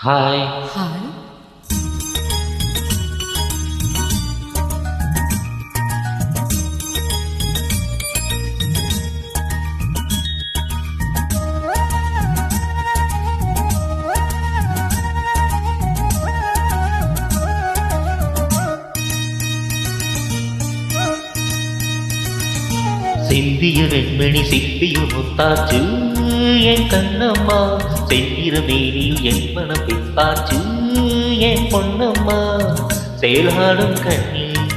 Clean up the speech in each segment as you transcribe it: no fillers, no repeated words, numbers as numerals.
Hi. Hi. சிந்திய வெண்மணி சிப்பியும் முத்தாச்சு என் கண்ணம்மா, செந்திர மேனியில் என் மனம் பித்தாச்சு என் பொன்னம்மா. செயலாடும் கண்ணீர்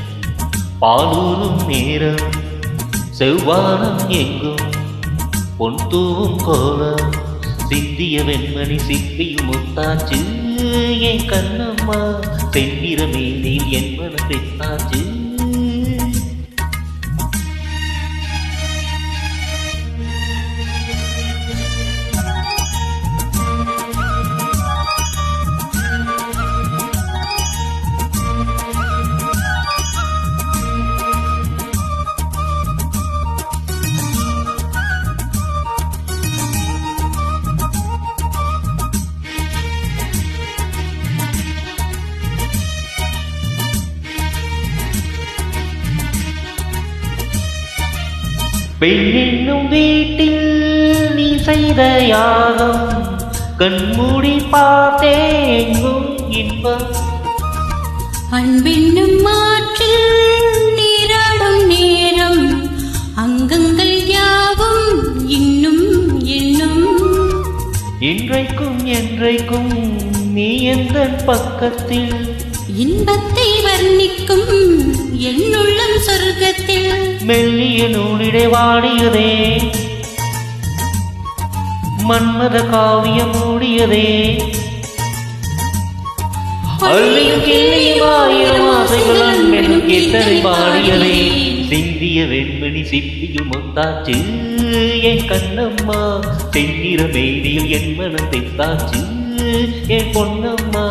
பாலூரும் நேரம், செவ்வானம் எங்கும் பொன் தூவும் கோலம். சிந்திய வெண்மணி சிப்பியும் முத்தாச்சு என் கண்ணம்மா, செந்திர மேனியில் என் மனம் பித்தாச்சு. பெண்ணென்னும் வீட்டில் நீ செய்த யாகம், கண்மூடி பார்த்தேங்கும் இன்பம். அன்பென்னும் மாற்றில் நீராடும் நேரம், அங்கங்கள் யாவும் இன்னும் இன்னும். இன்றைக்கும் என்றைக்கும் நீ எந்த பக்கத்தில், இன்பத்தை வர்ணிக்கும் என்னுள்ளம் சொர்க்கத்தில். மெல்லிய நூலிடை வாடியதே, மன்மத காவியம் மூடியதே. அள்ளியும் கிள்ளியும் ஆயிரம் ஆசைகள் மெனும் கீர்த்தனை பாடியதே. சிந்திய வெண்மணி சிப்பியில் முத்தாச்சு என் கண்ணம்மா, செந்நிற மேனியில் என் மனம் தெத்தாச்சு என் பொன்னம்மா.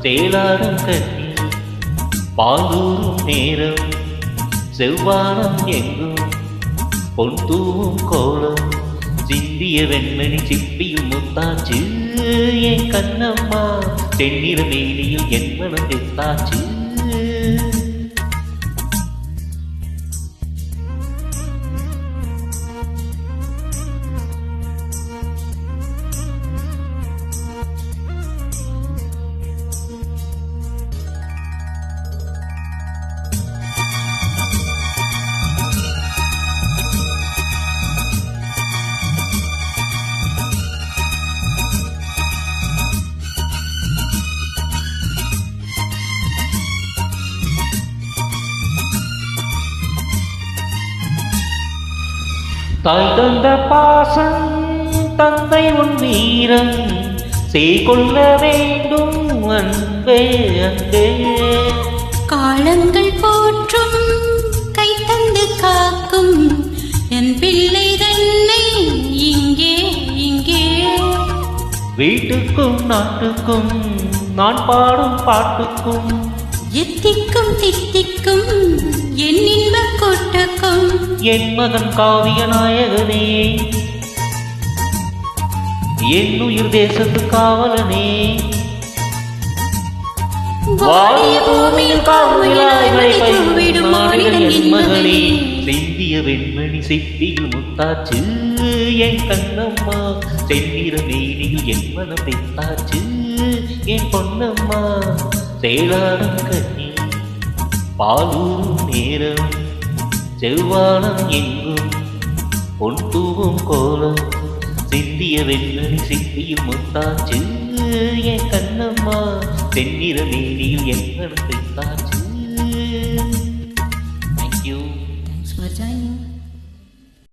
செயலாடும் கண்ணீர் பாலூரும் நேரம், செவ்வானம் எங்கும் பொன் தூவும் கோலம். சிந்திய வெண்மணி சிப்பியும் முத்தாச்சு என் கண்ணம்மா, செந்நிற மேனியில் என் மனம் தெத்தாச்சு. தாய் தந்த பாசம் தந்தை உன் வீரம், செய்கொள்ள வேண்டும் அன்பே அன்பே. காலங்கள் போற்றும் கை தந்து காக்கும் என் பிள்ளை தன்னை இங்கே இங்கே. வீட்டுக்கும் நாட்டுக்கும் நான் பாடும் பாட்டுக்கும், எத்திக்கும் தித்திக்கும் என் இன்ப கூட்டுக்கும். என் மகன் காவிய நாயகனே, என் உயிர் தேசத்து காவலனே. வாடிய பூமியில் காவிலாய்களை பயிர்விடும் மாநிலம் என் மகனே. சிந்திய வெண்மணி சிப்பியில் முத்தாச்சு என் கண்ணம்மா, செந்நிற மேனியில் என் மனம் தெத்தாச்சு என் பொன்னம்மா. செயலாடும் கண்ணீர் பாலூரும் நேரம், செவ்வானம் எங்கும் பொன் தூவும் கோலம். சிந்திய வெண்மணி சிப்பியில் முத்தாச்சு என் கண்ணம்மா, செந்நிற மேனியில் என் மனம் தெத்தாச்சு. Thank you. Thanks for joining.